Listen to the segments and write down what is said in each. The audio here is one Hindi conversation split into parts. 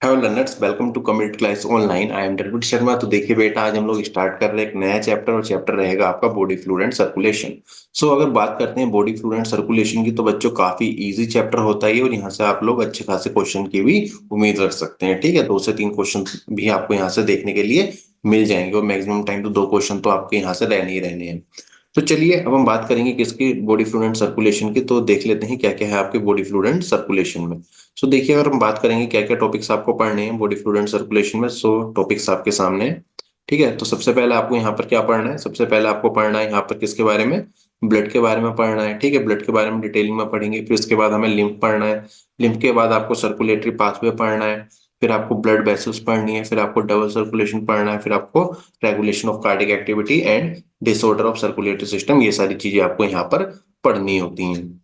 Hello learners, welcome to community class online. I am Dravid Sharma. तो देखिए बेटा, आज हम लोग स्टार्ट कर रहे हैं एक नया चैप्टर और चैप्टर रहेगा आपका बॉडी फ्लूइड एंड सर्कुलेशन। अगर बात करते हैं बॉडी फ्लूइड एंड सर्कुलेशन की, तो बच्चों काफी इजी चैप्टर होता है ये, और यहाँ से आप लोग अच्छे खासे क्वेश्चन की भी उम्मीद रख सकते हैं। ठीक है, 2 से 3 क्वेश्चन भी आपको यहाँ से देखने के लिए मिल जाएंगे, और मैक्सिमम टाइम तो 2 क्वेश्चन तो आपके यहाँ से रहने ही रहने हैं। तो चलिए अब हम बात करेंगे किसकी, बॉडी फ्लूइड एंड सर्कुलेशन की। तो देख लेते हैं क्या क्या है आपके बॉडी फ्लूइड एंड सर्कुलेशन में। देखिए, अगर हम बात करेंगे क्या क्या टॉपिक्स आपको पढ़ने हैं बॉडी फ्लूइड एंड सर्कुलेशन में, टॉपिक्स आपके सामने हैं। ठीक है, तो सबसे पहले आपको यहाँ पर क्या पढ़ना है? सबसे पहले आपको पढ़ना है यहाँ पर किसके बारे में? ब्लड के बारे में पढ़ना है। ठीक है, ब्लड के बारे में डिटेलिंग में पढ़ेंगे। फिर इसके बाद हमें लिम्फ पढ़ना है। लिम्फ के बाद आपको सर्कुलेटरी पाथवे पढ़ना है। फिर आपको ब्लड वेसल्स पढ़नी है। फिर आपको डबल सर्कुलेशन पढ़ना है। फिर आपको regulation of cardiac activity and disorder of circulatory system, ये सारी चीजें आपको यहाँ पर पढ़नी होती हैं।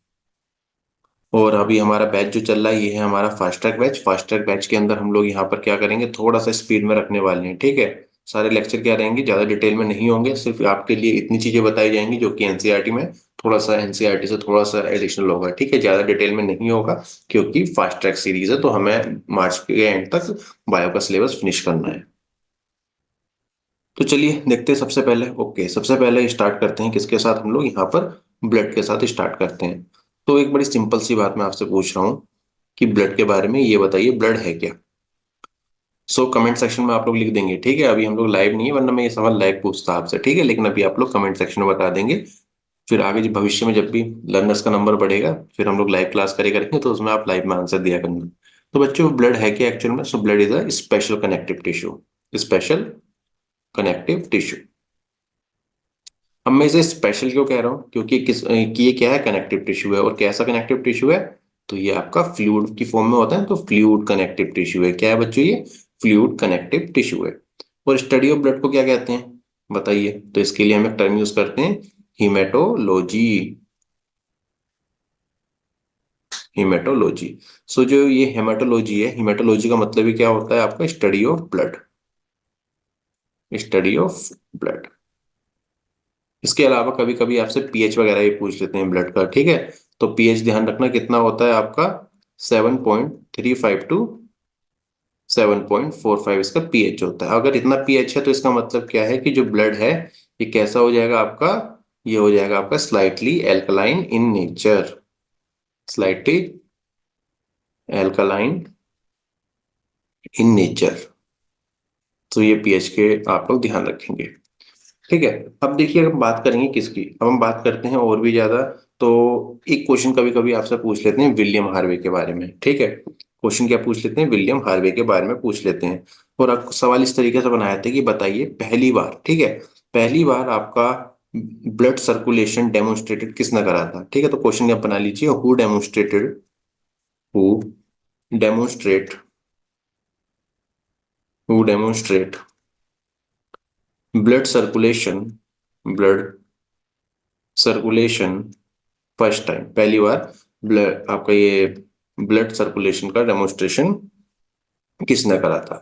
और अभी हमारा बैच जो चल रहा है ये है हमारा fast track batch. Fast track batch के अंदर हम लोग यहाँ पर क्या करेंगे, थोड़ा सा स्पीड में रखने वाले हैं। ठीक है, सारे लेक्चर क्या रहेंगे, ज्यादा डिटेल में नहीं होंगे, सिर्फ आपके लिए इतनी चीजें बताई जाएंगी जो कि एनसीईआरटी में थोड़ा सा, एनसीईआरटी से थोड़ा सा एडिशनल होगा। ठीक है, ज्यादा डिटेल में नहीं होगा, क्योंकि फास्ट ट्रैक सीरीज है, तो हमें मार्च के एंड तक बायो का सिलेबस फिनिश करना है। तो चलिए देखते हैं। सबसे पहले स्टार्ट करते हैं किसके साथ, हम लोग यहाँ पर ब्लड के साथ स्टार्ट करते हैं। तो एक बड़ी सिंपल सी बात मैं आपसे पूछ रहा हूँ कि ब्लड के बारे में ये बताइए, ब्लड है क्या? कमेंट सेक्शन में आप लोग लिख देंगे। ठीक है, अभी हम लोग लाइव नहीं है, वरना मैं ये सवाल लाइव पूछता आपसे। ठीक है, लेकिन अभी आप लोग कमेंट सेक्शन में बता देंगे। फिर आगे जब भविष्य में जब भी लर्नर्स का नंबर बढ़ेगा, फिर हम लोग लाइव क्लास करेंगे, तो उसमें आप लाइव में आंसर दिया करना। तो बच्चों, ब्लड है क्या एक्चुअल में? Blood is a special connective tissue. Special connective tissue. अब मैं इसे स्पेशल क्यों कह रहा हूँ, क्योंकि कि ये क्या है, कनेक्टिव टिश्यू है। और कैसा कनेक्टिव टिश्यू है? तो ये आपका फ्लूइड की फॉर्म में होता है, तो फ्लूइड कनेक्टिव टिश्यू है। क्या है बच्चों? ये फ्लूइड कनेक्टिव टिश्यू है। और स्टडी ऑफ ब्लड को क्या कहते हैं, बताइए? तो इसके लिए हम एक टर्म यूज करते हैं, हीमेटोलॉजी। हीमेटोलॉजी। जो ये हेमाटोलॉजी है, हीमेटोलॉजी का मतलब ही क्या होता है आपका, study of blood. Study of blood. इसके अलावा कभी कभी आपसे पीएच वगैरह भी पूछ लेते हैं ब्लड का। ठीक है, तो पीएच ध्यान रखना कितना होता है आपका, 7.35 to 7.45 इसका पीएच होता है। अगर इतना पीएच है तो इसका मतलब क्या है कि जो ब्लड है ये कैसा हो जाएगा आपका, ये हो जाएगा आपका slightly alkaline in nature. Slightly alkaline in nature. तो ये पीएच के आप लोग ध्यान रखेंगे। ठीक है, अब देखिए, हम बात करेंगे किसकी, अब हम बात करते हैं और भी ज्यादा। तो एक क्वेश्चन कभी कभी आपसे पूछ लेते हैं विलियम हार्वे के बारे में। ठीक है, क्वेश्चन क्या पूछ लेते हैं, विलियम हार्वे के बारे में पूछ लेते हैं। और आपको सवाल इस तरीके से बनाया था कि बताइए पहली बार, ठीक है, पहली बार आपका ब्लड सर्कुलेशन डेमोन्स्ट्रेटेड किसने करा था? ठीक है, तो क्वेश्चन आप बना लीजिए, who demonstrate who demonstrate blood circulation blood circulation first time, पहली बार ब्लड आपका ये ब्लड सर्कुलेशन का डेमोन्स्ट्रेशन किसने करा था?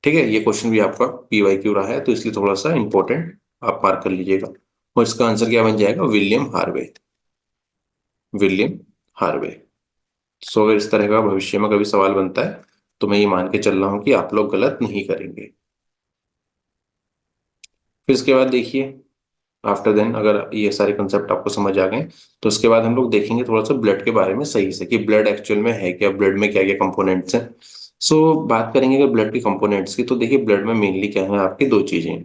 ठीक है, ये क्वेश्चन भी आपका पीवाईक्यू रहा है, तो इसलिए थोड़ा सा इंपॉर्टेंट आप मार्क कर लीजिएगा। और इसका आंसर क्या बन जाएगा, विलियम हार्वे। William Harvey. अगर इस तरह का भविष्य में कभी सवाल बनता है, तो मैं ये मान के चल रहा हूँ कि आप लोग गलत नहीं करेंगे। फिर इसके बाद देखिए, आफ्टर देन अगर ये सारे कंसेप्ट आपको समझ आ गए, तो उसके बाद हम लोग देखेंगे थोड़ा सा ब्लड के बारे में सही से, कि ब्लड एक्चुअल में है क्या, ब्लड में क्या क्या कंपोनेंट्स हैं। बात करेंगे अगर ब्लड के कंपोनेंट्स की, तो देखिए ब्लड में मेनली क्या है आपकी, 2 चीजें।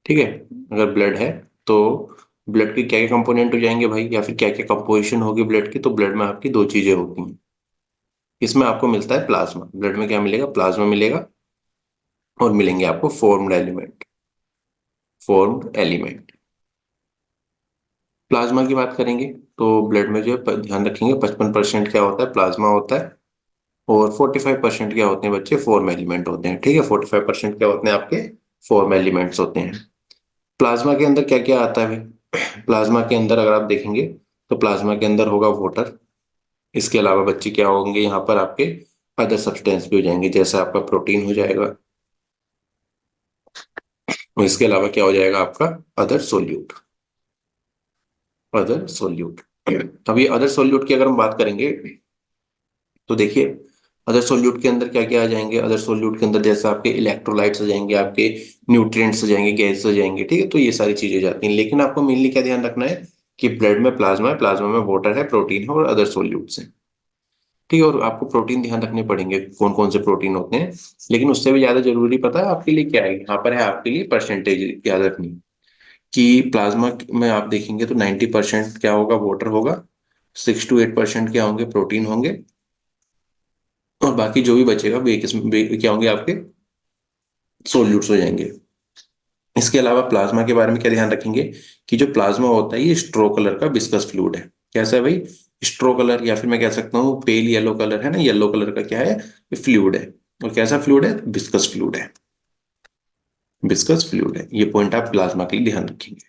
ठीक है, अगर ब्लड है तो ब्लड के क्या क्या कंपोनेंट हो जाएंगे भाई, या फिर क्या क्या कंपोजिशन होगी ब्लड की, तो ब्लड में आपकी 2 चीजें होती हैं। इसमें आपको मिलता है प्लाज्मा, ब्लड में क्या मिलेगा, प्लाज्मा मिलेगा। और मिलेंगे आपको फॉर्म्ड एलिमेंट। प्लाज्मा की बात करेंगे, तो ब्लड में जो है ध्यान रखेंगे 55% क्या होता है, प्लाज्मा होता है। और 45% क्या होते हैं बच्चे, फॉर्म एलिमेंट होते हैं। ठीक है, 45% क्या होते हैं आपके, फॉर्म एलिमेंट्स होते हैं। प्लाज्मा के अंदर क्या क्या आता है भाई? प्लाज्मा के अंदर अगर आप देखेंगे, तो प्लाज्मा के अंदर होगा वाटर। इसके अलावा बच्चे क्या होंगे यहाँ पर आपके, अदर सब्सटेंस भी हो जाएंगे, जैसे आपका प्रोटीन हो जाएगा। और इसके अलावा क्या हो जाएगा आपका, अदर सोल्यूट। Other solute. अभी अदर सोल्यूट की अगर हम बात करेंगे, तो देखिए अदर सोल्यूट के अंदर क्या क्या आ जाएंगे, अदर सोल्यूट के अंदर जैसे आपके इलेक्ट्रोलाइट्स आ जाएंगे, आपके न्यूट्रिएंट्स आ जाएंगे, गैस आ जाएंगे, ठीक है। तो ये सारी चीजें जाती हैं, लेकिन आपको मेनली क्या ध्यान रखना है कि ब्लड में प्लाज्मा है, प्लाज्मा में वाटर है, प्रोटीन है और अदर सोल्यूट्स हैं, ठीक है। और आपको प्रोटीन ध्यान रखने पड़ेंगे कौन कौन से प्रोटीन होते हैं, लेकिन उससे भी ज्यादा जरूरी पता है आपके लिए क्या है, यहाँ पर है आपके लिए परसेंटेज याद रखनी, कि प्लाज्मा में आप देखेंगे तो 90% क्या होगा, वाटर होगा, 6 to 8% क्या होंगे, प्रोटीन होंगे, और बाकी जो भी बचेगा वे किस्म क्या होंगे, आपके सोल्यूट्स हो जाएंगे। इसके अलावा प्लाज्मा के बारे में क्या ध्यान रखेंगे कि जो प्लाज्मा होता है ये स्ट्रो कलर का विस्कस फ्लूइड है। कैसा है भाई, स्ट्रो कलर, या फिर मैं कह सकता हूँ पेल येलो कलर है ना, येलो कलर का क्या है, ये फ्लूइड है। और कैसा फ्लूइड है, विस्कस फ्लूइड है, विस्कस फ्लूइड है। ये पॉइंट आप प्लाज्मा के लिए ध्यान रखेंगे।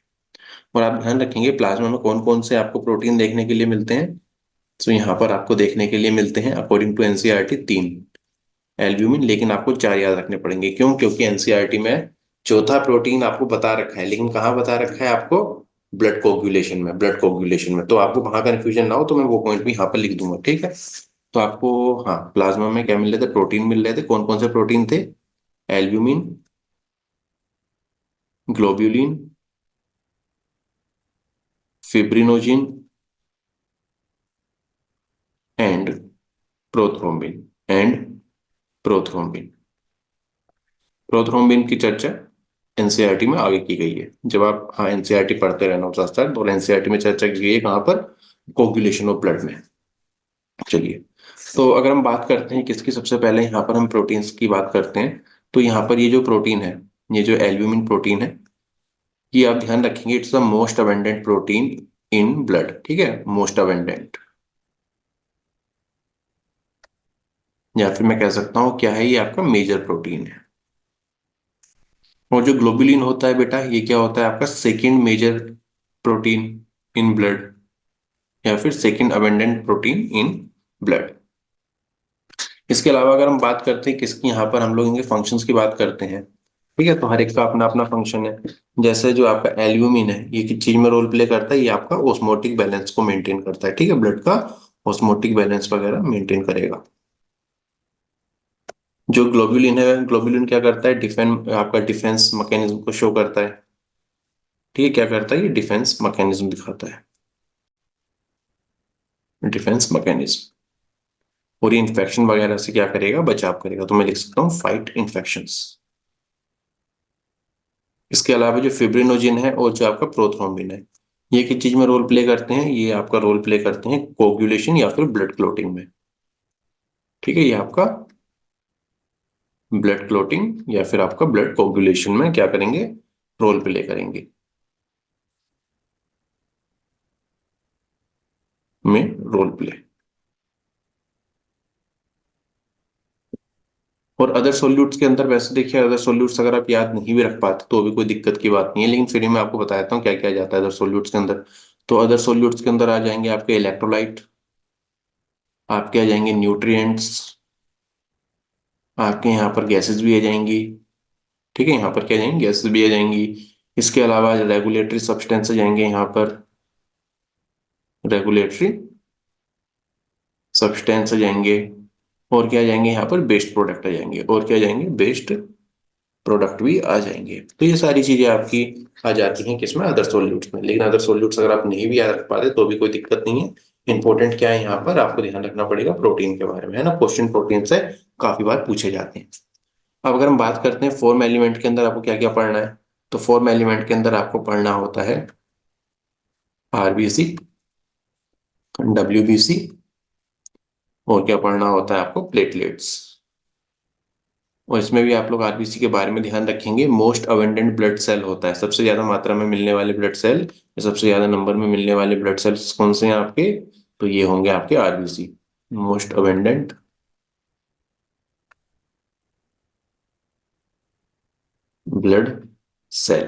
और आप ध्यान रखेंगे प्लाज्मा में कौन कौन से आपको प्रोटीन देखने के लिए मिलते हैं। तो यहाँ पर आपको देखने के लिए मिलते हैं अकॉर्डिंग टू एनसीईआरटी 3 एल्ब्यूमिन, लेकिन आपको 4 याद रखने पड़ेंगे। क्यों, क्योंकि एनसीईआरटी में चौथा प्रोटीन आपको बता रखा है, लेकिन कहाँ बता रखा है आपको, ब्लड कोगुलेशन में, ब्लड कोगुलेशन में। तो आपको वहां कंफ्यूजन ना हो तो मैं वो पॉइंट भी यहाँ पर लिख दूंगा, ठीक है। तो आपको, हाँ, प्लाज्मा में क्या मिल रहे थे, प्रोटीन मिल रहे थे। कौन कौन से प्रोटीन थे, albumin, globulin, fibrinogen and prothrombin, and prothrombin. Prothrombin की चर्चा एनसीईआरटी में आगे की गई है। जब आप, हाँ, एनसीईआरटी पढ़ते रहना साथ साथ, और एनसीईआरटी में चर्चा की गई है कहाँ पर, कोगुलेशन ऑफ ब्लड में। चलिए, तो अगर हम बात करते हैं किसकी, सबसे पहले यहाँ पर हम प्रोटीन्स की बात करते हैं। तो यहाँ पर ये जो प्रोटीन है, ये जो एल्ब्यूमिन प्रोटीन है, ये आप ध्यान रखेंगे it's the most abundant protein in blood, ठीक है, मोस्ट अबेंडेंट। या फिर मैं कह सकता हूँ क्या है, ये आपका मेजर प्रोटीन है। और जो ग्लोबुलिन होता है बेटा, ये क्या होता है, आपका second major protein in blood, या फिर second abundant protein in blood. इसके अलावा अगर हम बात करते हैं किसकी, यहाँ पर हम लोग इनके फंक्शंस की बात करते हैं, ठीक है। तो हर एक का अपना अपना फंक्शन है। जैसे जो आपका एल्ब्यूमिन है, ये किस चीज में रोल प्ले करता है, ये आपका ऑस्मोटिक बैलेंस को मेंटेन करता है, ठीक है, ब्लड का ऑस्मोटिक बैलेंस वगैरह मेंटेन करेगा। जो ग्लोबुलिन है, ग्लोबुलिन क्या करता है, डिफेंस, आपका डिफेंस मैकेनिज्म को शो करता है, ठीक है। क्या करता है, ये डिफेंस मैकेनिज्म दिखाता है, डिफेंस मैकेनिज्म। और ये इन्फेक्शन वगैरह से क्या करेगा, बचाव करेगा। तो मैं लिख सकता हूँ फाइट इन्फेक्शंस। इसके अलावा जो फिब्रिनोजिन है और जो आपका प्रोथ्रोम्बिन है, ये किस चीज में रोल प्ले करते हैं, ये आपका रोल प्ले करते हैं कोगुलेशन या फिर ब्लड क्लोटिंग में, ठीक है। ये आपका ब्लड क्लोटिंग या फिर आपका ब्लड कोगुलेशन में क्या करेंगे, रोल प्ले करेंगे, में रोल प्ले। और अदर सॉल्यूट्स के अंदर वैसे देखिए, अदर सॉल्यूट्स अगर आप याद नहीं भी रख पाते तो भी कोई दिक्कत की बात नहीं है, लेकिन फिर भी मैं आपको बताता हूँ क्या क्या जाता है अदर सॉल्यूट्स के अंदर। तो अदर सॉल्यूट्स के अंदर आ जाएंगे आपके इलेक्ट्रोलाइट, आपके आ जाएंगे न्यूट्रिएंट्स, आपके यहाँ पर गैसेस भी आ जाएंगी, ठीक है। यहाँ पर क्या आ जाएंगी, गैसेस भी आ जाएंगी। इसके अलावा रेगुलेटरी सब्सटेंस आ जाएंगे यहाँ पर, रेगुलेटरी सब्सटेंस आ जाएंगे। और क्या आ जाएंगे यहाँ पर, बेस्ट प्रोडक्ट आ जाएंगे। और क्या आ जाएंगे, बेस्ट प्रोडक्ट भी आ जाएंगे। तो ये सारी चीजें आपकी आ जाती हैं किसमें, अदर सॉल्यूट्स में। लेकिन अदर सॉल्यूट्स अगर आप नहीं भी याद रख पाते तो भी कोई दिक्कत नहीं है। इंपॉर्टेंट क्या है यहाँ पर, आपको ध्यान रखना पड़ेगा प्रोटीन के बारे में, है ना। क्वेश्चन प्रोटीन से काफी बार पूछे जाते हैं। अब अगर हम बात करते हैं फॉर्म एलिमेंट के अंदर आपको क्या क्या पढ़ना है, तो फॉर्म एलिमेंट के अंदर आपको पढ़ना होता है आरबीसी, डब्ल्यूबीसी, और क्या पढ़ना होता है आपको, प्लेटलेट्स। और इसमें भी आप लोग आरबीसी के बारे में ध्यान रखेंगे। मोस्ट अबेंडेंट ब्लड सेल होता है, सबसे ज्यादा मात्रा में मिलने वाले ब्लड सेल, सबसे ज्यादा नंबर में मिलने वाले ब्लड सेल्स कौन से हैं आपके, तो ये होंगे आपके RBC, most abundant blood cell.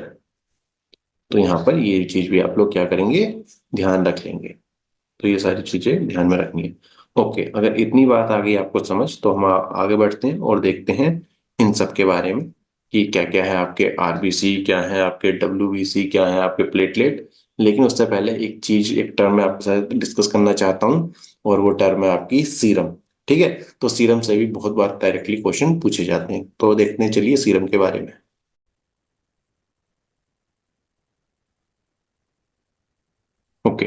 तो यहाँ पर ये चीज भी आप लोग क्या करेंगे, ध्यान रख लेंगे। तो ये सारी चीजें ध्यान में रखनी है। ओके, अगर इतनी बात आ गई आपको समझ, तो हम आगे बढ़ते हैं और देखते हैं इन सब के बारे में कि क्या क्या है आपके आरबीसी, क्या है आपके डब्ल्यूबीसी, क्या है आपके प्लेटलेट। लेकिन उससे पहले एक चीज, एक टर्म मैं आपके साथ डिस्कस करना चाहता हूँ, और वो टर्म है आपकी सीरम। ठीक है, तो सीरम से भी बहुत बार डायरेक्टली क्वेश्चन पूछे जाते हैं, तो देखते हैं चलिए सीरम के बारे में। ओके,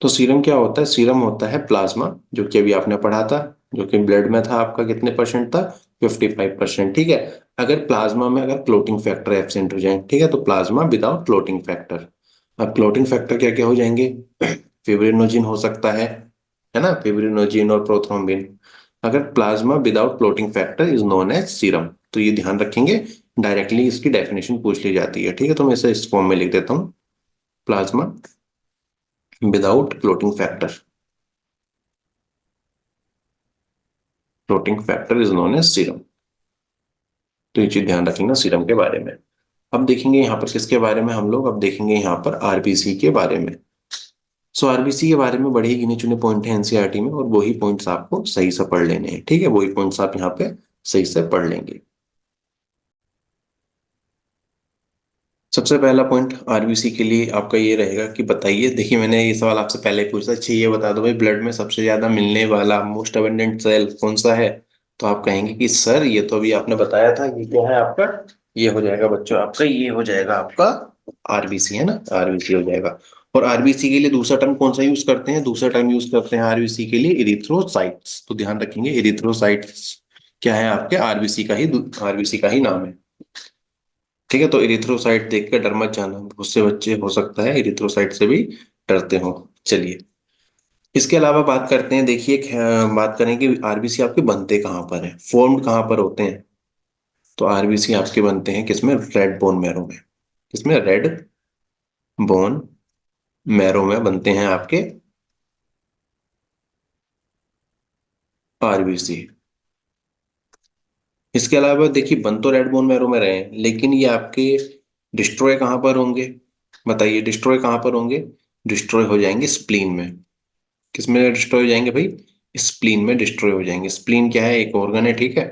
तो सीरम क्या होता है? सीरम होता है प्लाज्मा, जो कि अभी आपने पढ़ा था, जो कि ब्लड में था आपका, कितने परसेंट था? 55%। ठीक है, अगर प्लाज्मा में अगर क्लोटिंग फैक्टर एब्सेंट हो जाए, ठीक है, तो प्लाज्मा विदाउट क्लोटिंग फैक्टर। अब क्लोटिंग फैक्टर क्या क्या हो जाएंगे? फिब्रिनोजिन हो सकता है ना, फिब्रिनोजिन और प्रोथ्रोम्बिन। अगर plasma without clotting factor is known as serum, तो ये ध्यान रखेंगे, डायरेक्टली इसकी डेफिनेशन पूछ ली जाती है। ठीक है, तो मैं इसे इस फॉर्म में लिख देता हूँ, plasma without clotting factor, clotting factor is known as serum. तो ये चीज ध्यान रखेंगे सीरम के बारे में। अब देखेंगे यहाँ पर किसके बारे में हम लोग, अब देखेंगे यहाँ पर आरबीसी के बारे में। सो आरबीसी के बारे में बड़े ही गिने चुने पॉइंट हैं एनसीईआरटी में, और वही पॉइंट्स आपको सही से पढ़ लेने हैं। ठीक है, वही पॉइंट्स आप यहाँ पे सही से पढ़ लेंगे। सबसे पहला पॉइंट आरबीसी के लिए आपका ये रहेगा कि बताइए, देखिए मैंने ये सवाल आपसे पहले ही पूछा, अच्छा ये बता दो भाई, ब्लड में सबसे ज्यादा मिलने वाला मोस्ट अबंडेंट सेल कौन सा है? तो आप कहेंगे कि सर ये तो अभी आपने बताया था, ये क्या है आपका? ये हो जाएगा बच्चों आपका, ये हो जाएगा आपका आरबीसी, है ना, आरबीसी हो जाएगा। और आरबीसी के लिए दूसरा टर्म कौन सा यूज करते हैं? दूसरा टर्म यूज करते हैं आरबीसी के लिए इरिथ्रोसाइट्स। तो ध्यान रखेंगे, इरिथ्रोसाइट्स क्या है आपके? आरबीसी का ही नाम है। ठीक है, तो इरिथ्रोसाइट देख कर डर मत जाना, बहुत से बच्चे हो सकता है इरिथ्रोसाइट से भी डरते हो। चलिए, इसके अलावा बात करते हैं, देखिए बात करें कि आरबीसी आपके बनते कहाँ पर है, फॉर्म्ड कहाँ पर होते हैं? तो आरबीसी आपके बनते हैं किसमें? रेड बोन मैरो में। किसमें? रेड बोन मैरो में बनते हैं आपके आरबीसी। इसके अलावा देखिए, बन तो रेड बोन मैरो में रहे हैं, लेकिन ये आपके डिस्ट्रॉय कहाँ पर होंगे? बताइए, डिस्ट्रॉय कहाँ पर होंगे? डिस्ट्रॉय हो जाएंगे स्प्लीन में। किसमें डिस्ट्रॉय हो जाएंगे भाई? स्प्लीन में डिस्ट्रॉय हो जाएंगे। स्प्लीन क्या है? एक ऑर्गन है, ठीक है,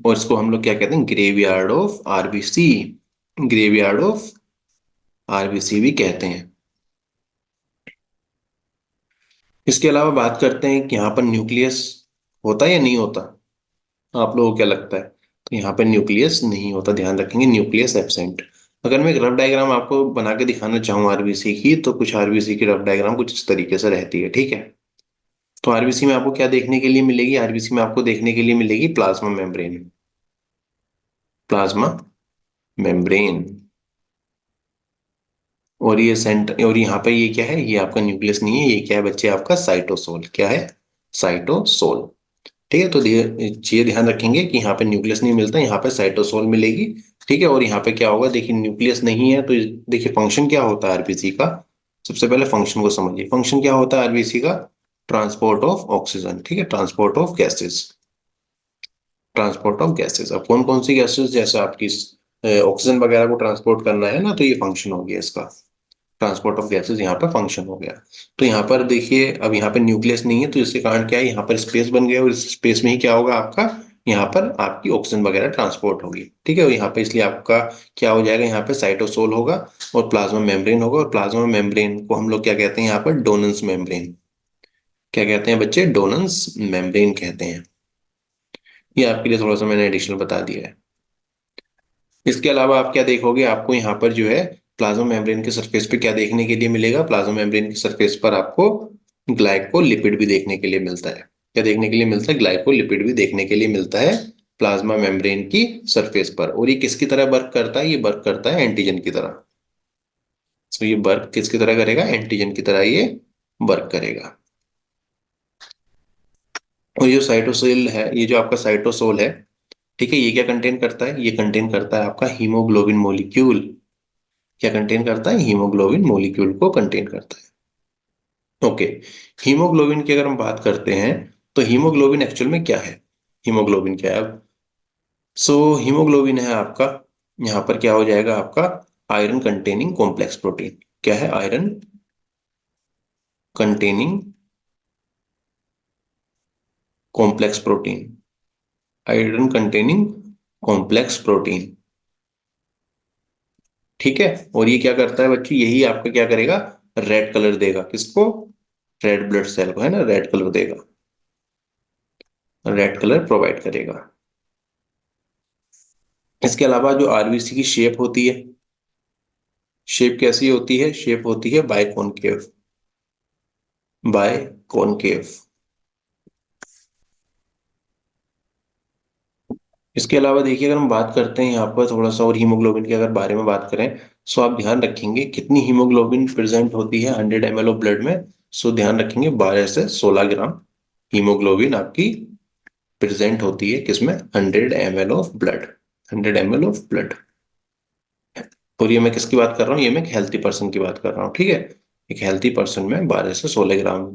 और इसको हम लोग क्या कहते हैं? Graveyard of RBC, graveyard of RBC भी कहते हैं। इसके अलावा बात करते हैं कि यहाँ पर न्यूक्लियस होता है या नहीं होता? आप लोगों को क्या लगता है? तो यहाँ पे न्यूक्लियस नहीं होता, ध्यान रखेंगे, न्यूक्लियस एब्सेंट। अगर मैं एक रफ डायग्राम आपको बना के दिखाना चाहूँ आरबीसी की, तो कुछ आरबीसी की रफ डायग्राम कुछ इस तरीके से रहती है। ठीक है, तो आरबीसी में आपको क्या देखने के लिए मिलेगी? आरबीसी में आपको देखने के लिए मिलेगी प्लाज्मा मेम्ब्रेन, प्लाज्मा मेम्ब्रेन। और ये सेंटर, और यहाँ पे ये क्या है? ये आपका न्यूक्लियस नहीं है, ये क्या है बच्चे? आपका साइटोसोल। क्या है? साइटोसोल। ठीक है, तो ये ध्यान रखेंगे कि यहाँ पे न्यूक्लियस नहीं मिलता, यहाँ पे साइटोसोल मिलेगी। ठीक है, और यहाँ पे क्या होगा? देखिए न्यूक्लियस नहीं है, तो देखिए फंक्शन क्या होता है आरबीसी का? सबसे पहले फंक्शन को समझिए, फंक्शन क्या होता है आरबीसी का? Transport of oxygen. ठीक है, transport of gases, transport of gases. अब कौन कौन सी गैसेस? जैसे आपकी ऑक्सीजन वगैरह को ट्रांसपोर्ट करना है ना, तो ये फंक्शन हो गया इसका, ट्रांसपोर्ट ऑफ गैसेस यहाँ पर फंक्शन हो गया। तो यहाँ पर देखिए, अब यहाँ पर न्यूक्लियस नहीं है, तो इसके कारण क्या है? यहाँ पर स्पेस बन गया, और इस स्पेस में ही क्या होगा आपका? यहाँ पर आपकी ऑक्सीजन वगैरह ट्रांसपोर्ट होगी। ठीक है, और यहाँ पे इसलिए आपका क्या हो जाएगा? यहाँ पे साइटोसोल होगा, और प्लाज्मा मेम्ब्रेन होगा, और प्लाज्मा मेम्ब्रेन को हम लोग क्या कहते हैं यहाँ पर? डोनेंस मेम्ब्रेन। क्या कहते हैं बच्चे? डोनेंस मेम्ब्रेन कहते हैं। ये आपके लिए थोड़ा सा मैंने एडिशनल बता दिया है। इसके अलावा आप क्या देखोगे? आपको यहाँ पर जो है प्लाज्मा मेम्ब्रेन के सरफेस पे क्या देखने के लिए मिलेगा? प्लाज्मा मेम्ब्रेन के सरफेस पर आपको ग्लाइकोलिपिड भी देखने के लिए मिलता है। क्या देखने के लिए मिलता है? ग्लाइकोलिपिड भी देखने के लिए मिलता है प्लाज्मा मेम्ब्रेन की सरफेस पर। और ये किसकी तरह वर्क करता है? ये वर्क करता है एंटीजन की तरह। तो ये वर्क किसकी तरह करेगा? एंटीजन की तरह ये वर्क करेगा। और ये साइटोसोल है, ये जो आपका साइटोसोल है, ठीक है, ये क्या कंटेन करता है? ये कंटेन करता है आपका हीमोग्लोबिन मोलिक्यूल। क्या कंटेन करता है? हीमोग्लोबिन मॉलिक्यूल को कंटेन करता है। ओके, हीमोग्लोबिन की अगर हम बात करते हैं, तो हीमोग्लोबिन एक्चुअल में क्या है? हीमोग्लोबिन क्या है अब? सो हीमोग्लोबिन है आपका, यहाँ पर क्या हो जाएगा आपका? Iron containing complex protein. क्या है? Iron containing complex protein, iron containing complex protein. ठीक है, और ये क्या करता है बच्चों? यही आपका क्या करेगा? रेड कलर देगा। किसको? रेड ब्लड सेल को, है ना, रेड कलर देगा। रेड कलर प्रोवाइड करेगा। इसके अलावा जो आरबीसी की शेप होती है, शेप कैसी होती है? शेप होती है बाय कॉनकेव, बाय कॉनकेव। इसके अलावा देखिए, अगर हम बात करते हैं यहाँ पर थोड़ा सा और हीमोग्लोबिन के अगर बारे में बात करें, सो आप ध्यान रखेंगे कितनी हीमोग्लोबिन प्रेजेंट होती है 100 ml ऑफ ब्लड में। सो ध्यान रखेंगे 12 से 16 ग्राम हीमोग्लोबिन आपकी प्रेजेंट होती है किसमें? 100 ml of blood, 100 ml of blood. और ये मैं किसकी बात कर रहा हूँ? ये मैं एक हेल्थी पर्सन की बात कर रहा हूँ, ठीक है। एक हेल्थी पर्सन में 12 से 16 ग्राम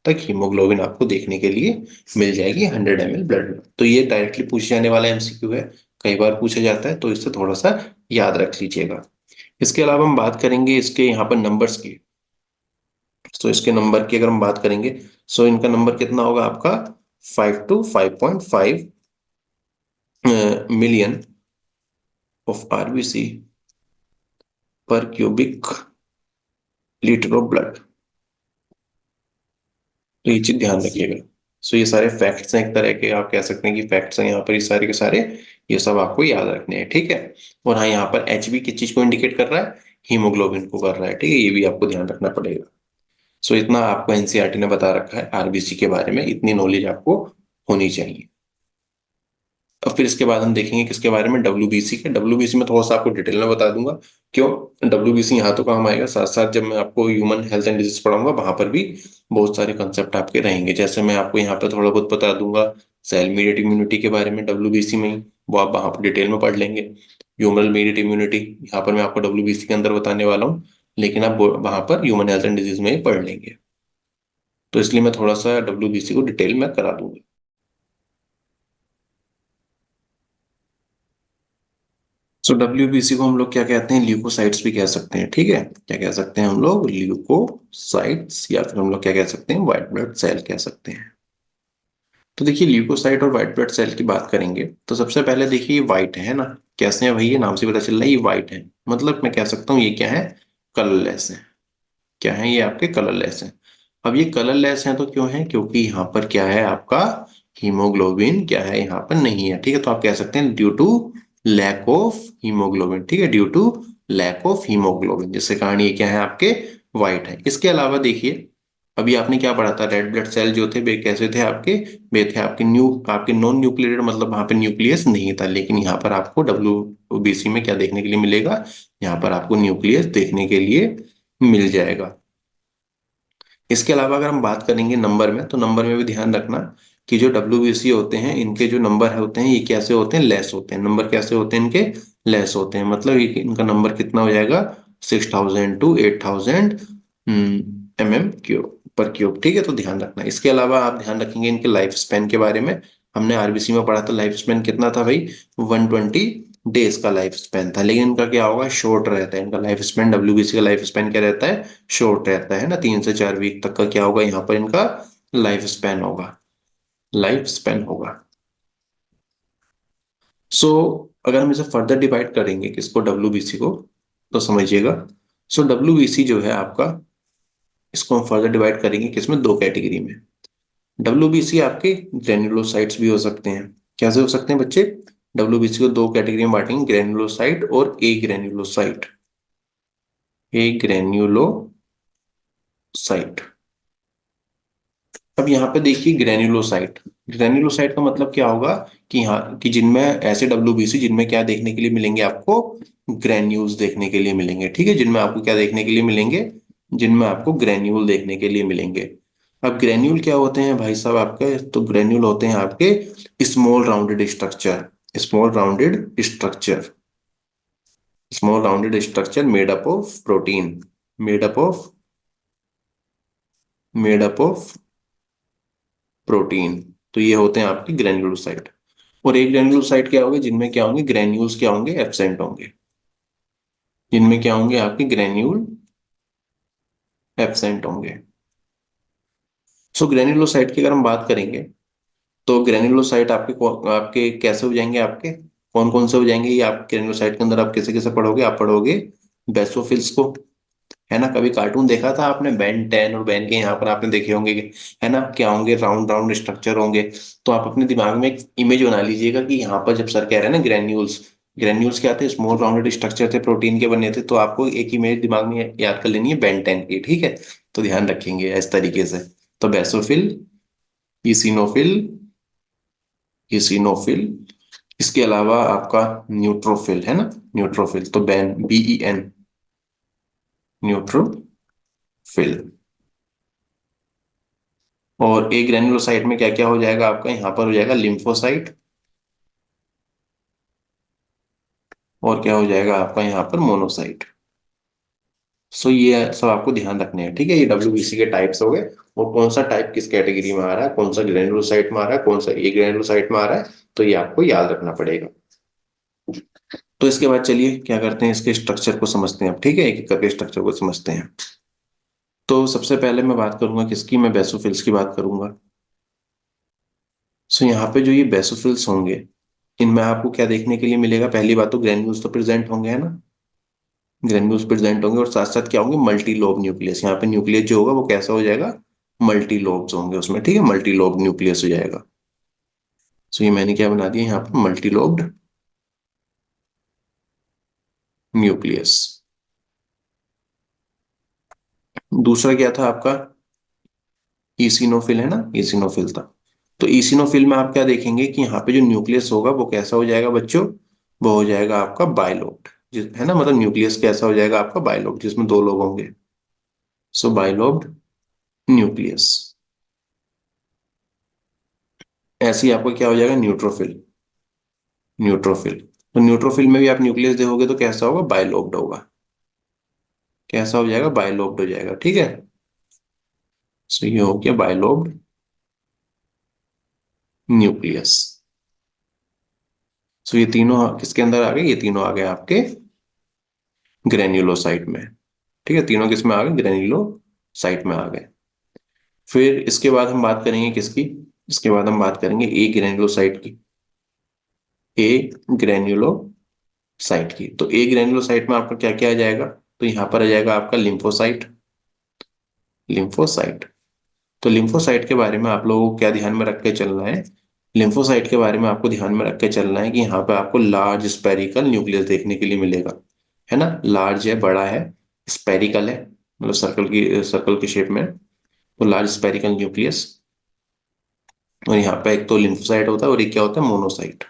तक हीमोग्लोबिन आपको देखने के लिए मिल जाएगी 100 ml ब्लड में। तो ये डायरेक्टली पूछे जाने वाला एमसीक्यू है, कई बार पूछा जाता है, तो इससे थोड़ा सा याद रख लीजिएगा। इसके अलावा हम बात करेंगे इसके यहाँ पर नंबर्स की। तो इसके नंबर की अगर हम बात करेंगे, सो इनका नंबर कितना होगा आपका? 5 to 5.5 मिलियन ऑफ आरबीसी पर क्यूबिक लीटर ऑफ ब्लड। तो ये चीज ध्यान रखिएगा। सो ये सारे फैक्ट्स हैं, एक तरह के आप कह सकते हैं कि फैक्ट्स हैं यहाँ पर, ये सारे के सारे, ये सब आपको याद रखने हैं, ठीक है। और हाँ, यहाँ पर एच बी किस चीज को इंडिकेट कर रहा है? हीमोग्लोबिन को कर रहा है, ठीक है। ये भी आपको ध्यान रखना पड़ेगा। सो इतना आपको एनसीईआरटी ने बता रखा है आरबीसी के बारे में, इतनी नॉलेज आपको होनी चाहिए। अब फिर इसके बाद हम देखेंगे किसके बारे में? डब्ल्यूबीसी के। डब्ल्यूबीसी में थोड़ा सा आपको डिटेल में बता दूंगा। क्यों? डब्ल्यूबीसी यहाँ तो काम आएगा, साथ साथ जब मैं आपको ह्यूमन हेल्थ एंड डिजीज पढ़ाऊंगा वहां पर भी बहुत सारे कंसेप्ट आपके रहेंगे। जैसे मैं आपको यहाँ पे थोड़ा बहुत बता दूंगा सेल मीडिएट इम्यूनिटी के बारे में डब्ल्यूबीसी में ही, वो आप वहां पर डिटेल में पढ़ लेंगे। ह्यूमन मीडिएट इम्यूनिटी यहाँ पर मैं आपको डब्ल्यूबीसी के अंदर बताने वाला हूँ, लेकिन आप वहां पर ह्यूमन हेल्थ एंड डिजीज में ही पढ़ लेंगे। तो इसलिए मैं थोड़ा सा डब्ल्यूबीसी को डिटेल में करा दूंगा। सो डब्ल्यूबीसी को हम लोग क्या कहते हैं? ल्यूकोसाइट्स भी कह सकते हैं, ठीक है। क्या कह सकते हैं हम लोग? ल्यूकोसाइट्स, या फिर हम लोग क्या कह सकते हैं? व्हाइट ब्लड सेल कह सकते हैं। तो देखिए, ल्यूकोसाइट और व्हाइट ब्लड सेल की बात करेंगे तो सबसे पहले देखिए, ये व्हाइट है ना। कैसे हैं भाई? ये नाम से पता चल रहा है ये व्हाइट है, मतलब मैं कह सकता हूँ ये क्या है? कलरलेस है। क्या है ये? आपके कलरलेस है। अब ये कलरलेस है तो क्यों है? क्योंकि यहाँ पर क्या है आपका? हीमोग्लोबिन क्या है यहाँ पर? नहीं है, ठीक है। तो आप कह सकते हैं due to lack of haemoglobin, ठीक है, due to lack of haemoglobin, जिसके कारण ये क्या है? आपके व्हाइट है। इसके अलावा देखिए, अभी आपने क्या पढ़ा था? रेड ब्लड सेल जो थे वे कैसे थे आपके? वे थे आपके आपके नॉन न्यूक्लिएटेड, मतलब वहां पे न्यूक्लियस नहीं था। लेकिन यहाँ पर आपको डब्ल्यूबीसी में क्या देखने के लिए मिलेगा? यहाँ पर आपको न्यूक्लियस देखने के लिए मिल जाएगा। इसके अलावा अगर हम बात करेंगे नंबर में, तो नंबर में भी ध्यान रखना कि जो डब्ल्यूबीसी होते हैं इनके जो नंबर होते हैं ये कैसे होते हैं? लेस होते हैं। नंबर कैसे होते हैं इनके? लेस होते हैं। मतलब इनका नंबर कितना हो जाएगा? 6,000 to 8,000 mm³ पर क्यूब, ठीक है। तो ध्यान रखना। इसके अलावा आप ध्यान रखेंगे इनके लाइफ स्पेन के बारे में। हमने आरबीसी में पढ़ा था लाइफ स्पेन कितना था भाई? 120 डेज का लाइफ स्पेन था। लेकिन इनका क्या होगा? शॉर्ट रहता है इनका लाइफ स्पेन। डब्ल्यूबीसी का लाइफ स्पेन क्या रहता है? शॉर्ट रहता है ना, 3 से 4 वीक तक का क्या होगा यहाँ पर इनका? लाइफ स्पेन होगा, लाइफ स्पेन होगा। सो अगर हम इसे फर्दर डिवाइड करेंगे किसको? डब्ल्यूबीसी को, तो समझिएगा। सो डब्ल्यूबीसी जो है आपका, इसको हम फर्दर डिवाइड करेंगे किसमें? दो कैटेगरी में। डब्ल्यूबीसी आपके ग्रेन्युलोसाइट्स भी हो सकते हैं। कैसे हो सकते हैं बच्चे? डब्ल्यूबीसी को दो कैटेगरी में बांटेंगे, ग्रेन्युलोसाइट और ए ग्रेन्युलोसाइट। ए ग्रेन्युलोसाइट। अब यहाँ पे देखिए ग्रेन्युलोसाइट, ग्रेन्युलोसाइट का मतलब क्या होगा? कि यहाँ कि जिनमें ऐसे डब्ल्यूबीसी जिनमें क्या देखने के लिए मिलेंगे आपको? ग्रेन्यूल्स देखने के लिए मिलेंगे, ठीक है। जिनमें आपको क्या देखने के लिए मिलेंगे? जिनमें आपको ग्रेन्यूल देखने के लिए मिलेंगे। अब ग्रेन्यूल क्या होते हैं भाई साहब आपके? तो ग्रेन्यूल होते हैं आपके small rounded structure, small rounded structure, small rounded structure made up of protein, made up of, made up of protein. तो ये होते हैं आपके ग्रेन्युलोसाइट। और एक ग्रेन्युलोसाइट क्या होंगे? जिनमें क्या होंगे? ग्रेन्यूल्स क्या होंगे? एब्सेंट होंगे। जिनमें क्या होंगे? आपके ग्रेन्यूल एब्सेंट होंगे। सो ग्रेन्युलोसाइट की अगर हम बात करेंगे, तो ग्रेन्युलोसाइट आपके आपके कैसे हो जाएंगे? आपके कौन कौन से हो जाएंगे? ये आप ग्रेन्युलोसाइट के अंदर आप कैसे कैसे पढ़ोगे? आप पढ़ोगे बेसोफिल्स को, है ना। कभी कार्टून देखा था आपने, बेन 10 और बेन के यहाँ पर आपने देखे होंगे है ना, क्या होंगे, राउंड राउंड स्ट्रक्चर होंगे। तो आप अपने दिमाग में एक इमेज बना लीजिएगा कि यहाँ पर जब सर कह रहे हैं ना ग्रेन्यूल्स, ग्रेन्यूल्स क्या थे, स्मॉल राउंडेड स्ट्रक्चर थे, प्रोटीन के बने थे। तो आपको एक इमेज दिमाग में याद कर लेनी है बेन 10 की, ठीक है। तो ध्यान रखेंगे इस तरीके से। तो बेसोफिल, इसिनोफिल, इसिनोफिल, इसके अलावा आपका न्यूट्रोफिल है ना, न्यूट्रोफिल तो बेन, BEN, न्यूट्रोफिल। और एक ग्रेन्युलोसाइट में क्या क्या हो जाएगा आपका, यहाँ पर हो जाएगा लिम्फोसाइट, और क्या हो जाएगा आपका यहाँ पर मोनोसाइट। सो ये सब आपको ध्यान रखने हैं, ठीक है। ये WBC के टाइप्स हो गए, और कौन सा टाइप किस कैटेगरी में आ रहा है, कौन सा ग्रेन्युलोसाइट में आ रहा है, कौन सा ए ग्रेन्युलोसाइट में आ रहा है, तो ये आपको याद रखना पड़ेगा। तो इसके बाद चलिए क्या करते हैं, इसके स्ट्रक्चर को समझते हैं अब, ठीक है, एक एक करके स्ट्रक्चर को समझते हैं। तो सबसे पहले मैं बात करूंगा किसकी, मैं बेसोफिल्स की बात करूंगा। सो यहाँ पे जो ये बेसोफिल्स होंगे, इनमें आपको क्या देखने के लिए मिलेगा, पहली बात तो ग्रेन्यूल्स तो प्रेजेंट होंगे, है ना, ग्रेन्यूल्स प्रेजेंट होंगे, और साथ साथ क्या होंगे, मल्टी लोब न्यूक्लियस। यहाँ पे न्यूक्लियस जो होगा वो कैसा हो जाएगा, मल्टी लोब्स होंगे उसमें, ठीक है, मल्टी लोब न्यूक्लियस हो जाएगा। सो ये मैंने क्या बना दिया यहाँ पर, मल्टी लोब्ड न्यूक्लियस। दूसरा क्या था आपका, ईसिनोफिल है ना, ईसिनोफिल था। तो ईसिनोफिल में आप क्या देखेंगे कि यहाँ पे जो न्यूक्लियस होगा वो कैसा हो जाएगा बच्चों, वो हो जाएगा आपका बाइलोब्ड, है ना, मतलब न्यूक्लियस कैसा हो जाएगा आपका, बाइलोब्ड, जिसमें दो लोब होंगे। सो बाइलोब्ड न्यूक्लियस। ऐसे ही आपको क्या हो जाएगा, न्यूट्रोफिल, न्यूट्रोफिल। तो न्यूट्रोफिल में भी आप न्यूक्लियस देखोगे तो कैसा होगा, बाइलोब्ड होगा, कैसा हो जाएगा, बाइलोब्ड हो जाएगा, ठीक है। सो ये हो गया बाइलोब्ड न्यूक्लियस। सो ये तीनों किसके अंदर आ गए, ये तीनों आ गए आपके ग्रेन्युलोसाइट में, ठीक है, तीनों किस में आ गए, ग्रेन्युलोसाइट में आ गए। फिर इसके बाद हम बात करेंगे किसकी, इसके बाद हम बात करेंगे ए ग्रेन्युलोसाइट की, ए ग्रेन्युलोसाइट की। तो ए ग्रेन्युलोसाइट में आपका क्या क्या आ जाएगा, तो यहाँ पर आ जाएगा आपका लिम्फोसाइट, लिम्फोसाइट। तो लिम्फोसाइट के बारे में आप लोगों को क्या ध्यान में रख के चलना है, लिम्फोसाइट के बारे में आपको ध्यान में रख के चलना है कि यहाँ पे आपको लार्ज स्पेरिकल न्यूक्लियस देखने के लिए मिलेगा, है ना, लार्ज है, बड़ा है, स्पेरिकल है, मतलब सर्कल की शेप में। तो लार्ज स्पेरिकल न्यूक्लियस, और यहाँ पे एक तो लिम्फोसाइट होता है और एक क्या होता है, मोनोसाइट।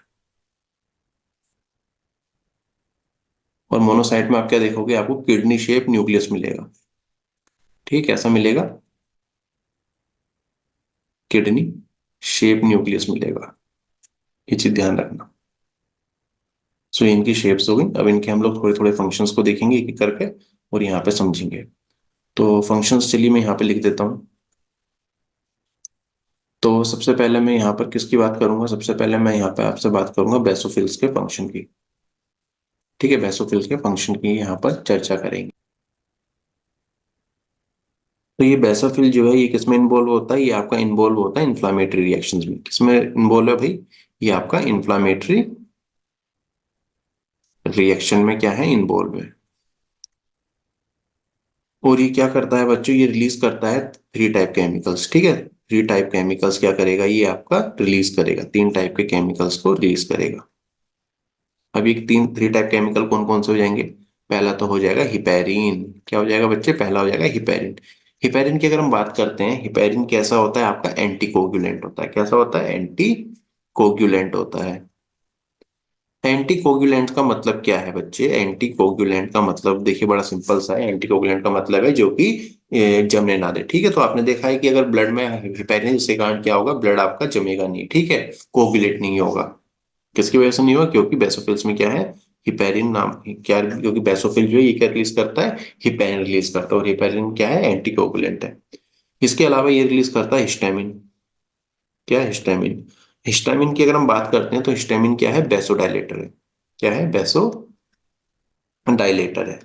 और मोनोसाइट में आप क्या देखोगे, आपको किडनी शेप न्यूक्लियस मिलेगा, ठीक है, ऐसा मिलेगा, किडनी शेप न्यूक्लियस मिलेगा, ये चीज ध्यान रखना। सो इनकी शेप्स हो गई, अब इनके हम लोग थोड़े थोड़े फंक्शंस को देखेंगे एक एक करके, और यहाँ पे समझेंगे। तो फंक्शंस चलिए मैं यहाँ पे लिख देता हूँ। तो सबसे पहले मैं यहाँ पर किसकी बात करूंगा, सबसे पहले मैं यहाँ पे आपसे बात करूंगा बेसोफिल्स के फंक्शन की, ठीक है, बेसोफिल्स के फंक्शन की यहाँ पर चर्चा करेंगे। तो ये बेसोफिल जो है ये किसमें इन्वॉल्व होता है, ये आपका इन्वॉल्व होता है इन्फ्लामेटरी रिएक्शंस में। किसमें इन्वॉल्व है भाई, ये आपका इन्फ्लामेटरी रिएक्शन में क्या है, इन्वॉल्व है। और ये क्या करता है बच्चों, ये रिलीज करता है थ्री टाइप केमिकल्स, ठीक है, थ्री टाइप केमिकल्स क्या करेगा, ये आपका रिलीज करेगा, तीन टाइप के केमिकल्स को रिलीज करेगा। अब ये तीन थ्री टाइप केमिकल कौन कौन से हो जाएंगे, पहला तो हो जाएगा हिपेरिन, क्या हो जाएगा बच्चे, पहला हो जाएगा हिपेरिन। हिपेरिन की अगर हम बात करते हैं, हिपेरिन कैसा होता है आपका, एंटी कोगुलेंट होता है, कैसा होता है, एंटी कोगुलेंट होता है। एंटी कोगुलेंट का मतलब क्या है बच्चे, एंटी कोगुलेंट का मतलब देखिए बड़ा सिंपल सा है, एंटी कोगुलेंट का मतलब है जो कि जमने ना दे, ठीक है। तो आपने देखा है कि अगर ब्लड में हिपेरिन जिसके कारण क्या होगा, ब्लड आपका जमेगा नहीं, ठीक है, कोगुलेट नहीं होगा। किसकी वजह से नहीं होगा, क्योंकि बेसोफिल्स में क्या है, हिपेरिन नाम, क्या, क्योंकि बेसोफिल जो है ये क्या रिलीज करता है, हिपेरिन रिलीज करता है, और हिपेरिन क्या है, एंटी कोगुलेंट है। इसके अलावा ये रिलीज करता है हिस्टामिन, क्या है, हिस्टामिन। हिस्टामिन की अगर हम बात करते हैं तो हिस्टामिन क्या है, बेसोडाइलेटर है, क्या है, बेसो डायलेटर है।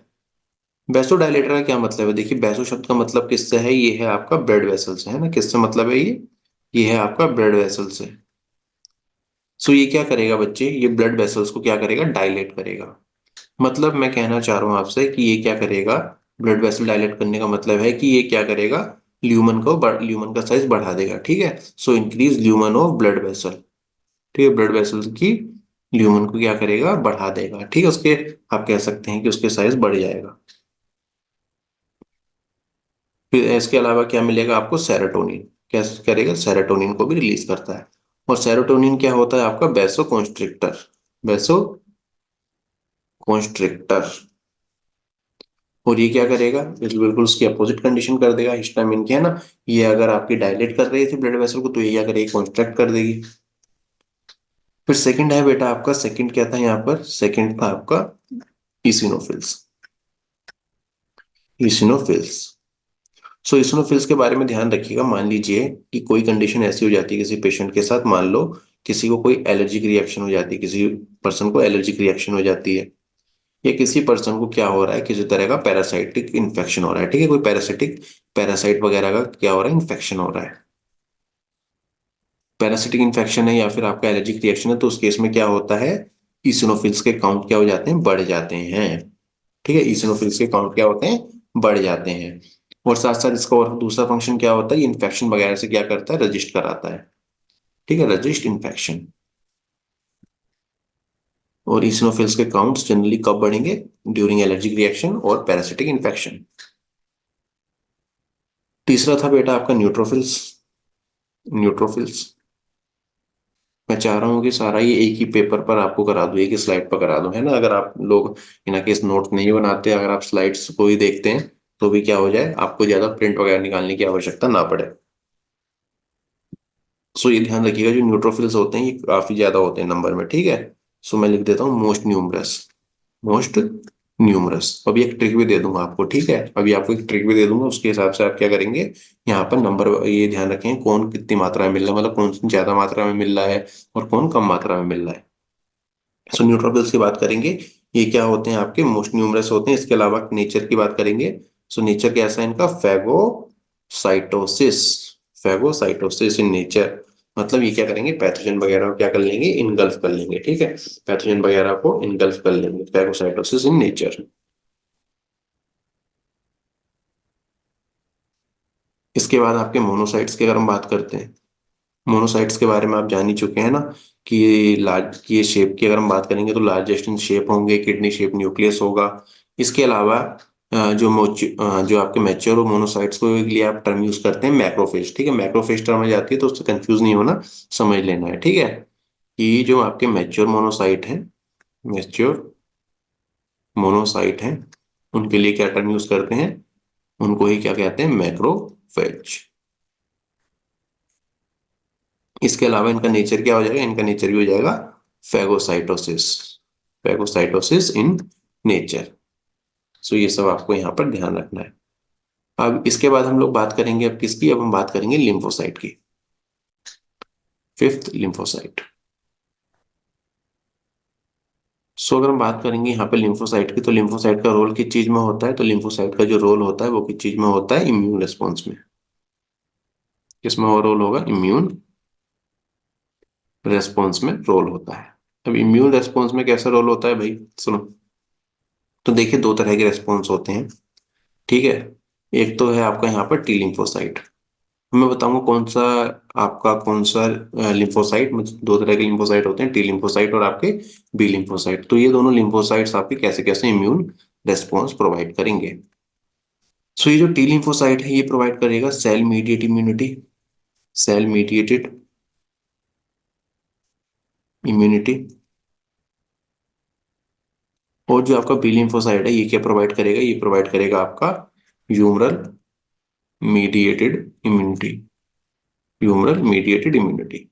बेसो डायलेटर का क्या मतलब है, देखिए बेसो शब्द का मतलब किससे है, ये है आपका ब्लड वेसल से, है ना, किससे मतलब है ये है आपका ब्लड वेसल से। सो ये क्या करेगा बच्चे, ये ब्लड वेसल्स को क्या करेगा, डायलेट करेगा। मतलब मैं कहना चाह रहा हूं आपसे कि ये क्या करेगा, ब्लड वेसल डायलेट करने का मतलब है कि ये क्या करेगा, ल्यूमन का साइज बढ़ा देगा, ठीक है। So increase lumen of blood vessel, ठीक है, ब्लड वेसल्स की ल्यूमन को क्या करेगा, बढ़ा देगा, ठीक है, उसके आप कह सकते हैं कि उसके साइज बढ़ जाएगा। फिर इसके अलावा क्या मिलेगा आपको, सेरोटोनिन, क्या करेगा, सेरोटोनिन को भी रिलीज करता है। और सेरोटोनिन क्या होता है आपका, बेसो कॉन्स्ट्रिक्टर, बेसो कॉन्स्ट्रिक्टर। और ये क्या करेगा, बिल्कुल उसकी अपोजिट कंडीशन कर देगा हिस्टामिन की, है ना। ये अगर आपकी डायलेट कर रही थी ब्लड वेसल को, तो ये क्या करेगी, कॉन्स्ट्रक्ट कर देगी। फिर सेकंड है बेटा आपका, सेकंड क्या था यहाँ पर, सेकंड था आपका इसिनोफिल्स, इसिनोफिल्स। सो इसिनोफिल्स के बारे में ध्यान रखिएगा। मान लीजिए कि कोई कंडीशन ऐसी हो जाती है किसी पेशेंट के साथ, मान लो किसी को कोई एलर्जिक रिएक्शन हो जाती है, किसी पर्सन को एलर्जिक रिएक्शन हो जाती है, या किसी पर्सन को क्या हो रहा है, किसी तरह का पैरासाइटिक इन्फेक्शन हो रहा है, ठीक है, कोई पैरासाइट वगैरह का क्या हो रहा है, इन्फेक्शन हो रहा है, पैरासिटिक इन्फेक्शन है या फिर आपका एलर्जिक रिएक्शन है, तो उस केस में क्या होता है, इसिनोफिल्स के काउंट क्या हो जाते हैं, बढ़ जाते हैं, ठीक है, इसिनोफिल्स के काउंट क्या होते हैं, बढ़ जाते हैं। और साथ साथ इसका और दूसरा फंक्शन क्या होता है, इन्फेक्शन वगैरह से क्या करता है, रजिस्ट कराता है, ठीक है, रजिस्ट इन्फेक्शन। और इसिनोफिल्स के काउंट्स जनरली कब बढ़ेंगे, ड्यूरिंग एलर्जिक रिएक्शन और पैरासिटिक इन्फेक्शन। तीसरा था बेटा आपका न्यूट्रोफिल्स, न्यूट्रोफिल्स। मैं चाह रहा हूँ कि सारा ये एक ही पेपर पर आपको करा दूं, एक ही स्लाइड पर करा दूं, है ना। अगर आप लोग इन केस नोट नहीं बनाते, अगर आप स्लाइड्स को ही देखते हैं, तो भी क्या हो जाए, आपको ज्यादा प्रिंट वगैरह निकालने की आवश्यकता ना पड़े। सो ये ध्यान रखिएगा, जो न्यूट्रोफिल्स होते हैं ये काफी ज्यादा होते हैं नंबर में, ठीक है। सो मैं लिख देता हूँ मोस्ट न्यूमरस, मोस्ट न्यूमरस। अभी एक ट्रिक भी दे दूंगा आपको, ठीक है, अभी आपको एक ट्रिक भी दे दूंगा, उसके हिसाब से आप क्या करेंगे, यहाँ पर नंबर ये ध्यान रखें, कौन कितनी मात्रा में मिल रहा है, मतलब कौन ज्यादा मात्रा में मिल रहा है और कौन कम मात्रा में मिल रहा है। सो न्यूट्रोफिल्स की बात करेंगे, ये क्या होते हैं, आपके मोस्ट न्यूमरस होते हैं। इसके अलावा नेचर की बात करेंगे। सो नेचर कैसा है इनका, फैगोसाइटोसिस, फैगोसाइटोसिस इन नेचर। मतलब ये क्या करेंगे, पैथोजन वगैरह को क्या कर लेंगे, इनगल्फ कर लेंगे, ठीक है, पैथोजन वगैरह को इनगल्फ कर लेंगे, फैगोसाइटोसिस इन नेचर। इसके बाद आपके मोनोसाइट्स की अगर हम बात करते हैं, मोनोसाइट्स के बारे में आप जान ही चुके हैं ना, कि ये लार्ज की ये शेप की अगर हम बात करेंगे तो लार्जेस्ट इन शेप होंगे, किडनी शेप न्यूक्लियस होगा। इसके अलावा जो आपके मैच्योर मोनोसाइट्स को के लिए आप टर्म यूज करते हैं मैक्रोफेज, ठीक है, मैक्रोफेज टर्म आ जाती है तो उससे कंफ्यूज नहीं होना, समझ लेना है, ठीक है। कि जो आपके मैच्योर मोनोसाइट हैं, मैच्योर मोनोसाइट हैं, उनके लिए क्या टर्म यूज करते हैं, उनको ही क्या कहते हैं, मैक्रोफेज। इसके अलावा इनका नेचर क्या हो जाएगा, इनका नेचर भी हो जाएगा फैगोसाइटोसिस, फैगोसाइटोसिस इन नेचर। सो ये सब आपको यहाँ पर ध्यान रखना है। अब इसके बाद हम लोग बात करेंगे अब किसकी, अब हम बात करेंगे लिम्फोसाइट की, फिफ्थ लिम्फोसाइट। सो अगर हम बात करेंगे यहाँ पे लिम्फोसाइट की, तो लिम्फोसाइट का रोल किस चीज में होता है, तो लिम्फोसाइट का जो रोल होता है वो किस चीज में होता है, इम्यून रिस्पॉन्स में। किसमें वो रोल होगा, इम्यून रेस्पॉन्स में रोल होता है। अब इम्यून रेस्पॉन्स में कैसा रोल होता है भाई, सुनो। तो देखिए दो तरह के रेस्पॉन्स होते हैं, ठीक है। एक तो है आपका यहाँ पर टी लिम्फोसाइट, मैं बताऊंगा कौन सा, आपका कौन सा लिम्फोसाइट, मतलब दो तरह के लिम्फोसाइट होते हैं, टी लिम्फोसाइट और आपके बी लिम्फोसाइट। तो ये दोनों लिम्फोसाइट्स आपके कैसे कैसे इम्यून रेस्पॉन्स प्रोवाइड करेंगे। सो ये जो टी लिम्फोसाइट है ये प्रोवाइड करेगा cell mediate immunity, cell mediated immunity. और जो आपका बी लिम्फोसाइट है ये क्या प्रोवाइड करेगा, ये प्रोवाइड करेगा आपका humoral mediated immunity, humoral mediated immunity.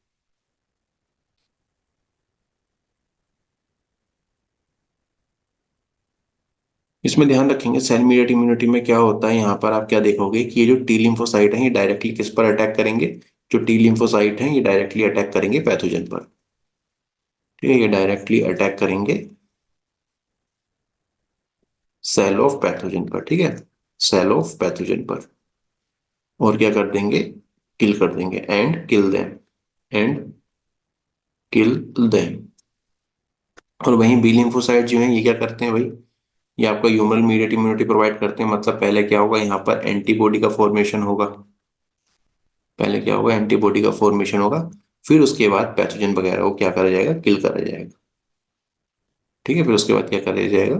इसमें ध्यान रखेंगे सेल मीडिएट इम्यूनिटी में क्या होता है, यहाँ पर आप क्या देखोगे कि ये जो टी लिम्फोसाइट है ये डायरेक्टली किस पर अटैक करेंगे, जो टी लिम्फोसाइट है ये डायरेक्टली अटैक करेंगे पैथोजन पर, ठीक है, ये डायरेक्टली अटैक करेंगे सेल ऑफ पैथोजन पर, ठीक है, सेल ऑफ पैथोजन पर। और क्या कर देंगे, किल कर देंगे, and kill them, and kill them. और वहीं बी लिम्फोसाइट जो है ये क्या करते हैं भाई, ये आपका ह्यूमरल मीडिएट इम्यूनिटी प्रोवाइड करते हैं। मतलब पहले क्या होगा, यहाँ पर एंटीबॉडी का फॉर्मेशन होगा, पहले क्या होगा, एंटीबॉडी का फॉर्मेशन होगा, फिर उसके बाद पैथोजन वगैरह को क्या करा जाएगा, किल करा जाएगा। ठीक है, फिर उसके बाद क्या करा जाएगा,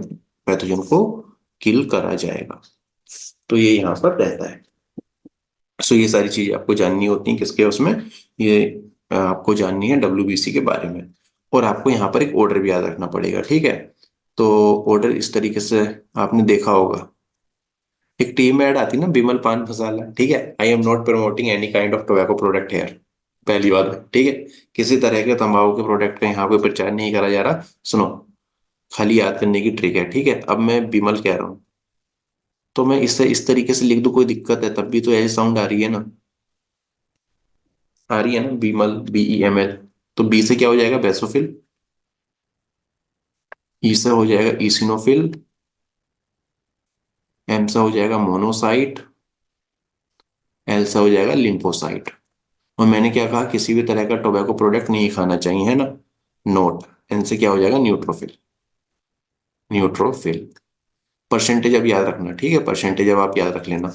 पैथोजन को किल करा जाएगा। तो ये यहाँ पर रहता है। सो ये सारी चीजें आपको जाननी होती हैं किसके उसमें, ये आपको जाननी है डब्ल्यूबीसी के बारे में। और आपको यहाँ पर एक ऑर्डर भी याद रखना पड़ेगा, ठीक है। तो ऑर्डर इस तरीके से आपने देखा होगा, एक टीम ऐड आती है ना, बिमल पान मसाला, ठीक है, I am not promoting any kind of tobacco product here, पहली बात, ठीक है, किसी तरह के तंबाकू के प्रोडक्ट का यहाँ पे प्रचार नहीं करा जा रहा। सुनो, खाली याद करने की ट्रिक है, ठीक है। अब मैं बिमल कह रहा हूँ, तो मैं इससे इस तरीके से लिख दूं, कोई दिक्कत है? तब भी तो ऐसी साउंड आ रही है ना, आ रही है ना, बीमल, BEML। तो बी से क्या हो जाएगा, बेसोफिल, ई से हो जाएगा इसिनोफिल, एम से हो जाएगा मोनोसाइट, एल से हो जाएगा लिम्फोसाइट। और मैंने क्या कहा, किसी भी तरह का टोबैको प्रोडक्ट नहीं खाना चाहिए, है ना। नोट, एन से क्या हो जाएगा, न्यूट्रोफिल, न्यूट्रोफिल। परसेंटेज अब याद रखना, ठीक है, परसेंटेज अब आप याद रख लेना।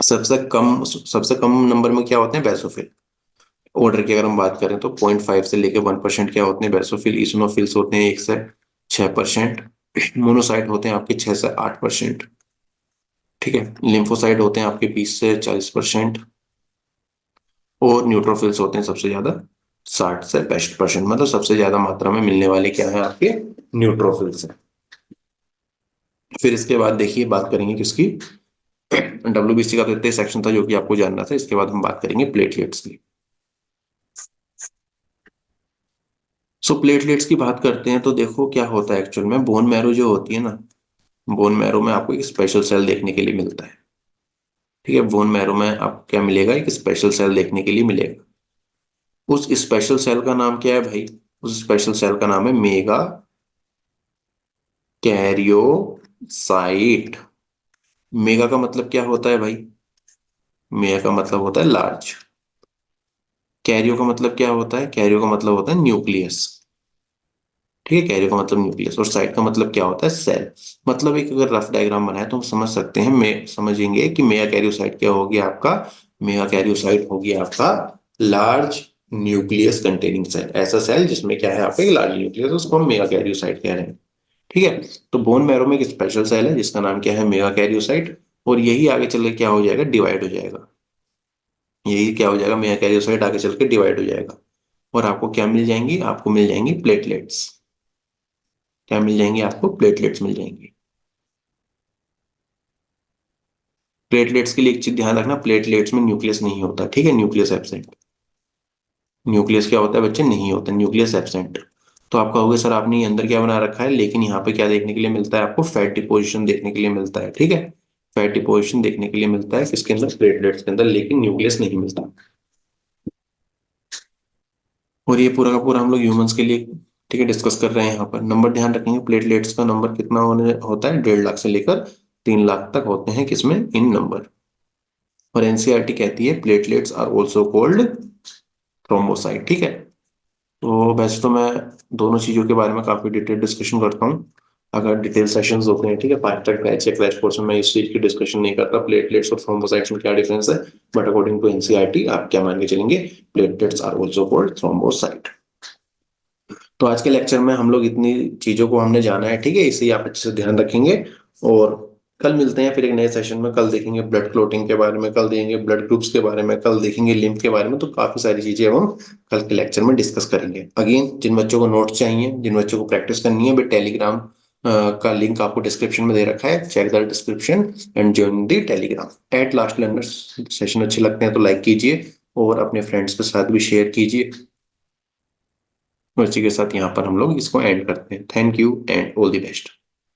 सबसे कम नंबर में क्या होते हैं, बेसोफिल। ऑर्डर की अगर हम बात करें तो 0.5 से लेकर 1% क्या होते हैं, बेसोफिल। इसिनोफिल्स होते हैं 1 से 6%। मोनोसाइट होते हैं आपके 6 से 8%। ठीक है, लिम्फोसाइट होते हैं आपके 20 से 40%। और न्यूट्रोफिल्स होते हैं सबसे ज्यादा 60 से 65%। मतलब सबसे ज्यादा मात्रा में मिलने वाले क्या है, आपके न्यूट्रोफिल्स हैं। फिर इसके बाद देखिए, बात करेंगे किसकी, डब्ल्यूबीसी का तो इतना सेक्शन था जो कि आपको जानना था। इसके बाद हम बात करेंगे प्लेटलेट्स की। सो प्लेटलेट्स की बात करते हैं तो देखो क्या होता है एक्चुअल में, बोन मैरो जो होती है ना, बोन मैरो में आपको एक स्पेशल सेल देखने के लिए मिलता है। ठीक है, बोन मैरो में आपको क्या मिलेगा, एक स्पेशल सेल देखने के लिए मिलेगा। उस स्पेशल सेल का नाम क्या है भाई, उस स्पेशल सेल का नाम है मेगा कैरियोसाइट। मेगा का मतलब क्या होता है भाई, मेगा का मतलब होता है लार्ज। कैरियो का मतलब क्या होता है, कैरियो का मतलब होता है न्यूक्लियस। ठीक है, कैरियो का मतलब न्यूक्लियस, और साइट का मतलब क्या होता है, सेल। मतलब एक अगर रफ डायग्राम बनाए तो हम समझ सकते हैं, मैं समझेंगे कि मेगा कैरियोसाइट क्या होगी आपका, मेगा कैरियोसाइट होगी आपका लार्ज न्यूक्लियस कंटेनिंग सेल। ऐसा सेल जिसमें क्या है, आपका एक लार्ज न्यूक्लियस, उसको हम मेगा कैरियोसाइट कह रहे हैं। ठीक है, तो बोन मैरो में एक स्पेशल सेल है जिसका नाम क्या है, मेगा कैरियोसाइट। और यही आगे चल के क्या हो जाएगा, डिवाइड हो जाएगा। यही क्या हो जाएगा, मेगा कैरियोसाइट आगे चल के डिवाइड हो जाएगा। और आपको क्या मिल जाएंगी, आपको मिल जाएंगी प्लेटलेट्स। क्या मिल जाएंगे, आपको प्लेटलेट्स मिल जाएंगे। प्लेटलेट्स के लिए एक चीज ध्यान रखना, प्लेटलेट्स में न्यूक्लियस नहीं होता, ठीक है, न्यूक्लियस एब्सेंट। न्यूक्लियस क्या होता है बच्चे, नहीं होता, न्यूक्लियस एब्सेंट। तो आप कहोगे सर आपने ये अंदर क्या बना रखा है, लेकिन यहाँ पे क्या देखने के लिए मिलता है, आपको फैट डिपोजिशन देखने के लिए मिलता है। ठीक है, फैट डिपोजिशन देखने के लिए मिलता है किसके अंदर, प्लेटलेट्स के अंदर, लेकिन न्यूक्लियस नहीं मिलता। और ये पूरा का पूरा हम लोग ह्यूमंस के लिए, ठीक है, डिस्कस कर रहे हैं। यहाँ पर नंबर ध्यान रखेंगे, प्लेटलेट्स का नंबर कितना होने होता है, 1.5 लाख से लेकर 3 लाख तक होते हैं, किसमें, इन नंबर। और एनसीईआरटी कहती है platelets are also called thrombocyte. ठीक है, तो वैसे तो मैं दोनों चीजों के बारे में काफी डिटेल डिस्कशन करता हूँ, अगर डिटेल सेशंस होते हैं, ठीक है, 5 तक बैच या क्रैश कोर्स में मैं इस चीज की डिस्कशन नहीं करता, प्लेटलेट्स और थ्रोम्बोसाइट्स में क्या डिफरेंस है। बट अकॉर्डिंग टू एनसीईआरटी आप क्या मान के चलेंगे, platelets are also called thrombocyte. तो आज के लेक्चर में हम लोग इतनी चीजों को हमने जाना है, ठीक है, इसे ही आप अच्छे से ध्यान रखेंगे। और कल मिलते हैं फिर एक नए सेशन में। कल देखेंगे ब्लड क्लोटिंग के बारे में, कल देखेंगे ब्लड ग्रुप्स के बारे में, कल देखेंगे लिम्फ के बारे में। तो काफी सारी चीजें हम कल के लेक्चर में डिस्कस करेंगे। अगेन, जिन बच्चों को नोट्स चाहिए, जिन बच्चों को प्रैक्टिस करनी है, टेलीग्राम का लिंक आपको डिस्क्रिप्शन में दे रखा है, check the description and join the Telegram. At last learners, session अच्छे लगते हैं तो लाइक कीजिए और अपने फ्रेंड्स के साथ भी शेयर कीजिए। उसी के साथ यहाँ पर हम लोग इसको एंड करते हैं। Thank you and all the best.